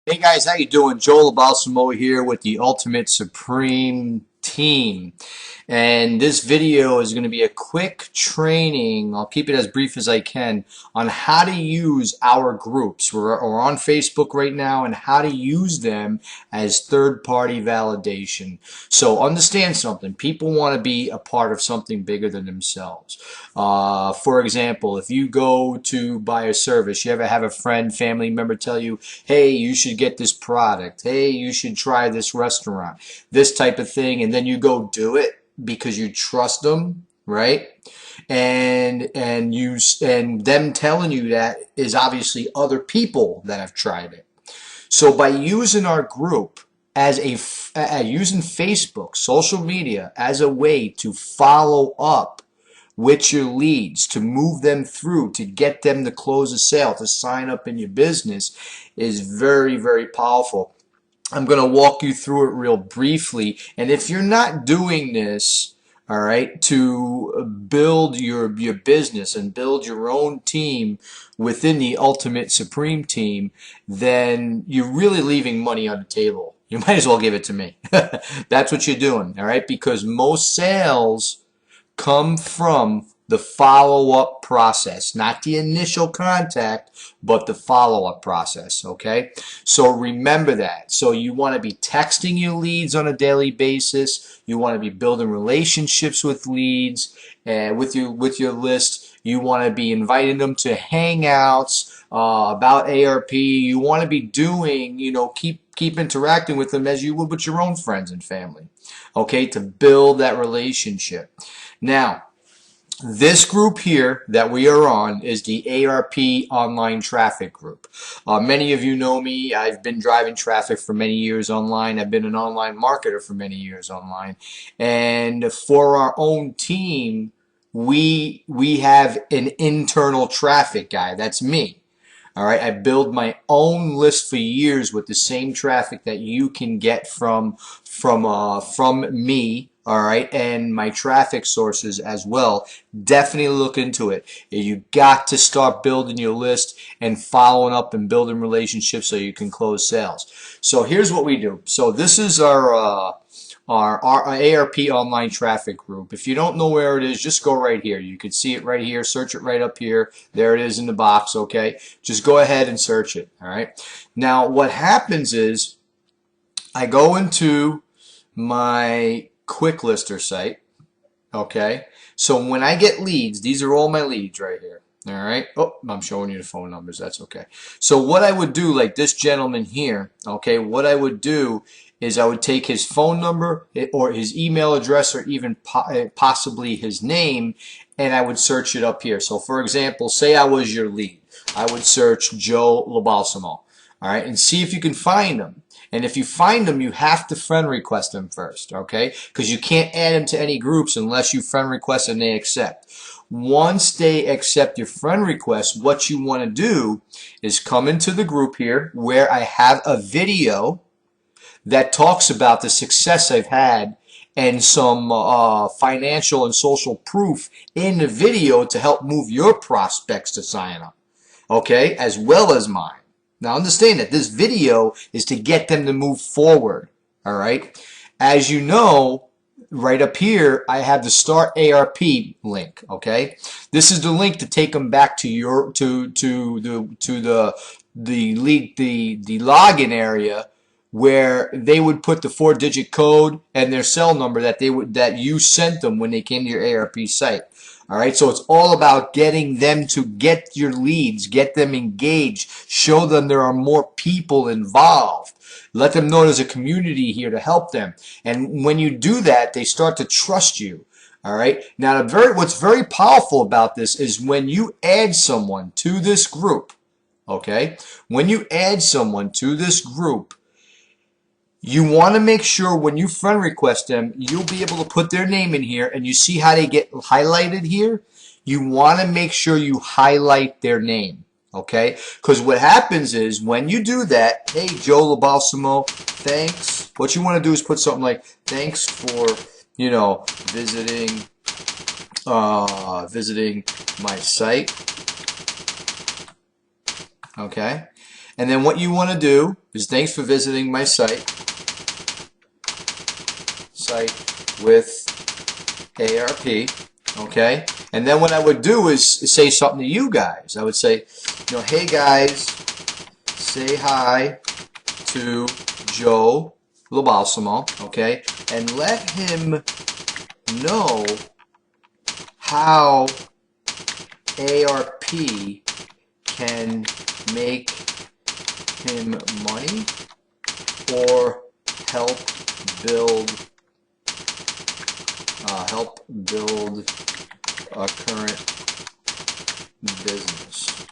Hey guys, how you doing? Joel Balsamo here with the Ultimate Supreme Team. And this video is going to be a quick training. I'll keep it as brief as I can on how to use our groups. We're on Facebook right now and how to use them as third-party validation. So understand something. People want to be a part of something bigger than themselves. For example, if you go to buy a service, you ever have a friend, family member tell you, hey, you should get this product. Hey, you should try this restaurant. This type of thing. And then you go do it because you trust them, right? And them telling you that is obviously other people that have tried it. So by using our group as using Facebook, social media as a way to follow up with your leads, to move them through, to get them to close a sale, to sign up in your business is very, very powerful. I'm going to walk you through it real briefly. And if you're not doing this, all right, to build your business and build your own team within the Ultimate Supreme Team, then you're really leaving money on the table. You might as well give it to me. That's what you're doing, all right? Because most sales come from the follow-up process, not the initial contact, but the follow-up process, okay? So remember that. So you want to be texting your leads on a daily basis. You want to be building relationships with leads and with your list. You want to be inviting them to hangouts about ARP. You want to be doing, keep interacting with them as you would with your own friends and family, okay, to build that relationship. Now, this group here that we are on is the ARP online traffic group. Many of you know me. I've been driving traffic for many years online. I've been an online marketer for many years online. And for our own team, we have an internal traffic guy. That's me. All right, I build my own list for years with the same traffic that you can get from me. All right, and my traffic sources as well. Definitely look into it. You got to start building your list and following up and building relationships so you can close sales. So here's what we do. So this is our ARP online traffic group. If you don't know where it is, just go right here. You can see it right here. Search it right up here. There it is in the box, okay? Just go ahead and search it, all right? Now, what happens is I go into my quick lister site, okay? So when I get leads, these are all my leads right here. All right. Oh, I'm showing you the phone numbers. That's okay. So what I would do, like this gentleman here, okay, what I would do is I would take his phone number or his email address or even possibly his name, and I would search it up here. So for example, say I was your lead. I would search Joe Labalsamo, all right, and see if you can find him. And if you find them, you have to friend request them first, okay? Because you can't add them to any groups unless you friend request and they accept. Once they accept your friend request, what you want to do is come into the group here where I have a video that talks about the success I've had and some financial and social proof in the video to help move your prospects to sign up, okay, as well as mine. Now understand that this video is to get them to move forward, all right? As you know, right up here, I have the Start ARP link, okay? This is the link to take them back to your the login area where they would put the 4-digit code and their cell number that you sent them when they came to your ARP site. All right, so it's all about getting them to get your leads, get them engaged, show them there are more people involved. Let them know there's a community here to help them. And when you do that, they start to trust you. All right. Now, what's very powerful about this is when you add someone to this group, okay? When you add someone to this group, you want to make sure when you friend request them, you'll be able to put their name in here, and you see how they get highlighted here? You want to make sure you highlight their name, okay? Because what happens is when you do that, hey, Joe Labalsamo, thanks. What you want to do is put something like, thanks for, visiting my site, okay? And then what you want to do is, thanks for visiting my site with ARP, okay? And then what I would do is say something to you guys. I would say, hey guys, say hi to Joe Lobalsamo, okay? And let him know how ARP can make him money or help build a current business.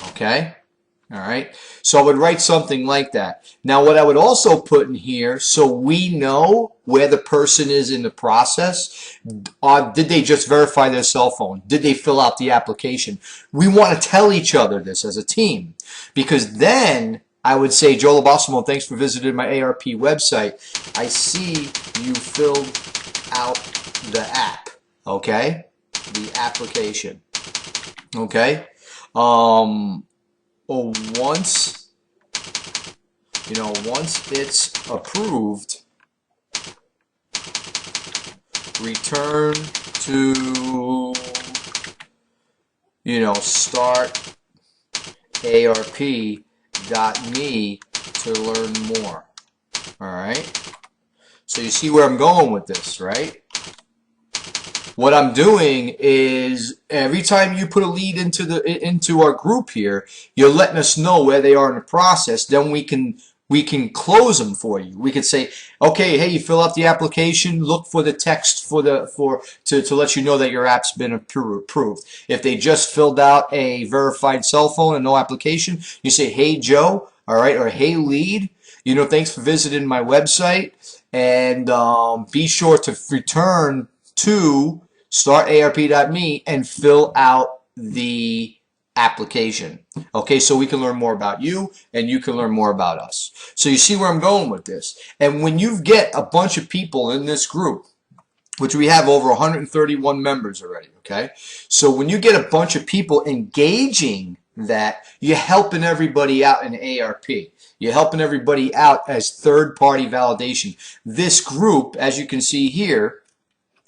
Okay? All right. So I would write something like that. Now what I would also put in here, so we know where the person is in the process, did they just verify their cell phone? Did they fill out the application? We want to tell each other this as a team, because then I would say, Joe Lobalsamo, thanks for visiting my ARP website. I see you filled out the app, okay? The application, okay? Once it's approved, return to, start ARP.me to learn more. All right. So you see where I'm going with this, right? What I'm doing is every time you put a lead into our group here, you're letting us know where they are in the process. Then we can close them for you. We could say, okay, hey, you fill out the application. Look for the text to let you know that your app's been approved. If they just filled out a verified cell phone and no application, you say, hey, Joe, all right, or hey, lead. Thanks for visiting my website, and be sure to return to startarp.me and fill out the application. Okay, so we can learn more about you and you can learn more about us. So you see where I'm going with this. And when you get a bunch of people in this group, which we have over 131 members already, okay? So when you get a bunch of people engaging that, you're helping everybody out in ARP. You're helping everybody out as third-party validation. This group, as you can see here,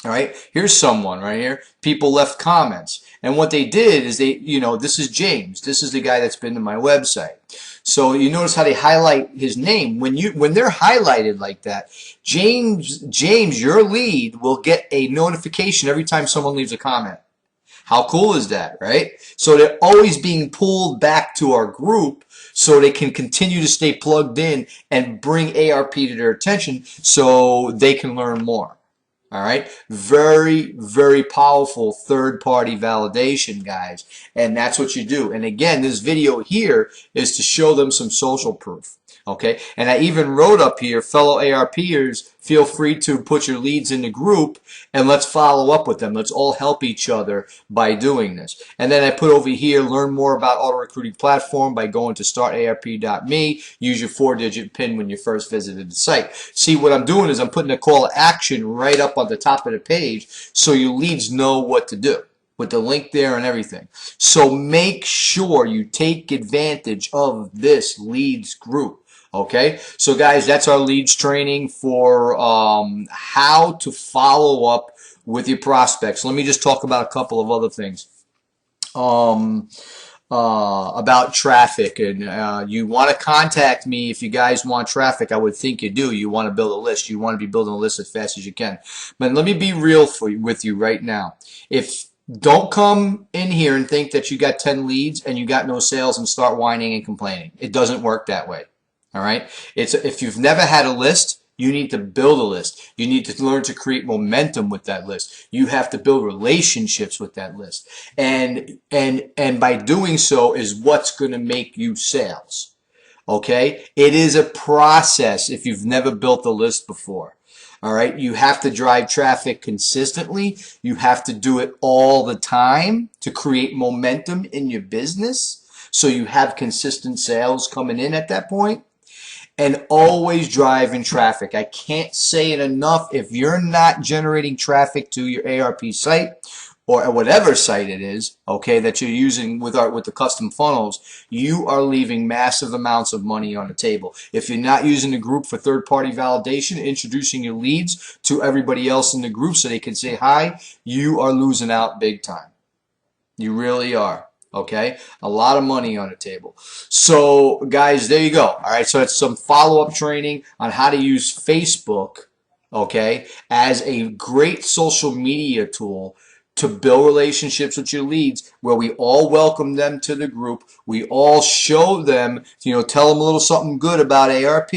all right, here's someone right here. People left comments. And what they did is this is James. This is the guy that's been to my website. So you notice how they highlight his name. When they're highlighted like that, James, your lead will get a notification every time someone leaves a comment. How cool is that, right? So they're always being pulled back to our group so they can continue to stay plugged in and bring ARP to their attention so they can learn more. All right, very, very powerful third-party validation, guys, and that's what you do. And again, this video here is to show them some social proof. Okay, and I even wrote up here, fellow ARPers, feel free to put your leads in the group and let's follow up with them. Let's all help each other by doing this. And then I put over here, learn more about auto recruiting platform by going to startarp.me. Use your 4-digit PIN when you first visited the site. See, what I'm doing is I'm putting a call to action right up on the top of the page so your leads know what to do, with the link there and everything. So make sure you take advantage of this leads group. Okay, so guys, that's our leads training for how to follow up with your prospects. Let me just talk about a couple of other things about traffic. And you want to contact me if you guys want traffic. I would think you do. You want to build a list. You want to be building a list as fast as you can. But let me be real with you right now. Don't come in here and think that you got 10 leads and you got no sales and start whining and complaining. It doesn't work that way. All right. If you've never had a list, you need to build a list. You need to learn to create momentum with that list. You have to build relationships with that list. And by doing so is what's going to make you sales. Okay. It is a process if you've never built a list before. All right. You have to drive traffic consistently. You have to do it all the time to create momentum in your business so you have consistent sales coming in at that point. And always driving traffic. I can't say it enough. If you're not generating traffic to your ARP site, or whatever site it is, okay, that you're using with the custom funnels, you are leaving massive amounts of money on the table. If you're not using the group for third-party validation, introducing your leads to everybody else in the group so they can say hi, you are losing out big time. You really are. Okay, a lot of money on the table. So guys, there you go. All right, so it's some follow-up training on how to use Facebook, okay, as a great social media tool to build relationships with your leads, where we all welcome them to the group. We all show them, tell them a little something good about ARP.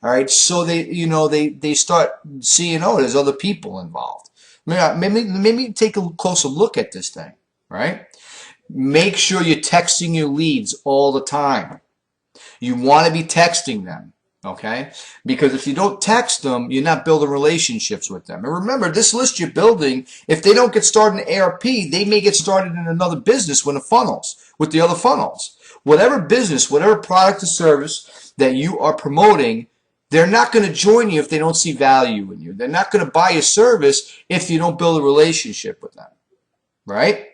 All right, so they start seeing, oh, there's other people involved. Maybe take a closer look at this thing, right? Make sure you're texting your leads all the time. You want to be texting them, okay? Because if you don't text them, you're not building relationships with them. And remember, this list you're building, if they don't get started in ARP, they may get started in another business with the other funnels. Whatever business, whatever product or service that you are promoting, they're not going to join you if they don't see value in you. They're not going to buy your service if you don't build a relationship with them, right?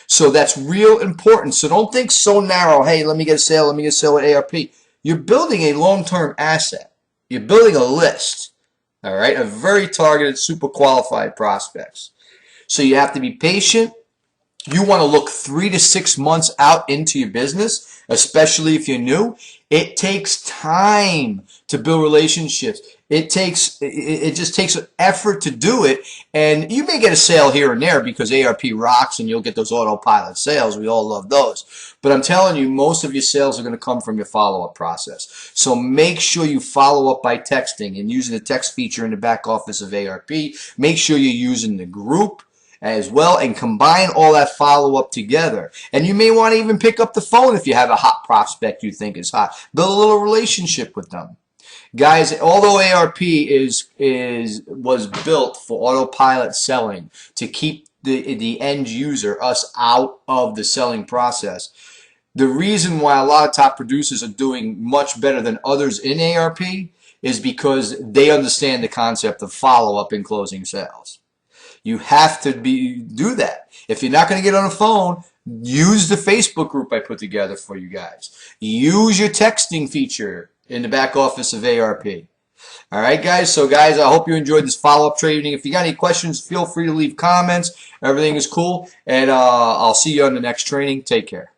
So that's real important. So don't think so narrow. Hey, let me get a sale with ARP. You're building a long-term asset. You're building a list, all right, of very targeted, super qualified prospects. So you have to be patient. You want to look 3 to 6 months out into your business, especially if you're new. It takes time to build relationships. It just takes an effort to do it, and you may get a sale here and there because ARP rocks and you'll get those autopilot sales. We all love those. But I'm telling you, most of your sales are going to come from your follow-up process. So make sure you follow up by texting and using the text feature in the back office of ARP. Make sure you're using the group as well, and combine all that follow-up together. And you may want to even pick up the phone if you have a hot prospect you think is hot. Build a little relationship with them. Guys, although ARP was built for autopilot selling to keep the end user, us, out of the selling process, the reason why a lot of top producers are doing much better than others in ARP is because they understand the concept of follow-up in closing sales. You have to do that. If you're not going to get on the phone, use the Facebook group I put together for you guys. Use your texting feature in the back office of ARP. All right, guys. So, guys, I hope you enjoyed this follow-up training. If you got any questions, feel free to leave comments. Everything is cool. And I'll see you on the next training. Take care.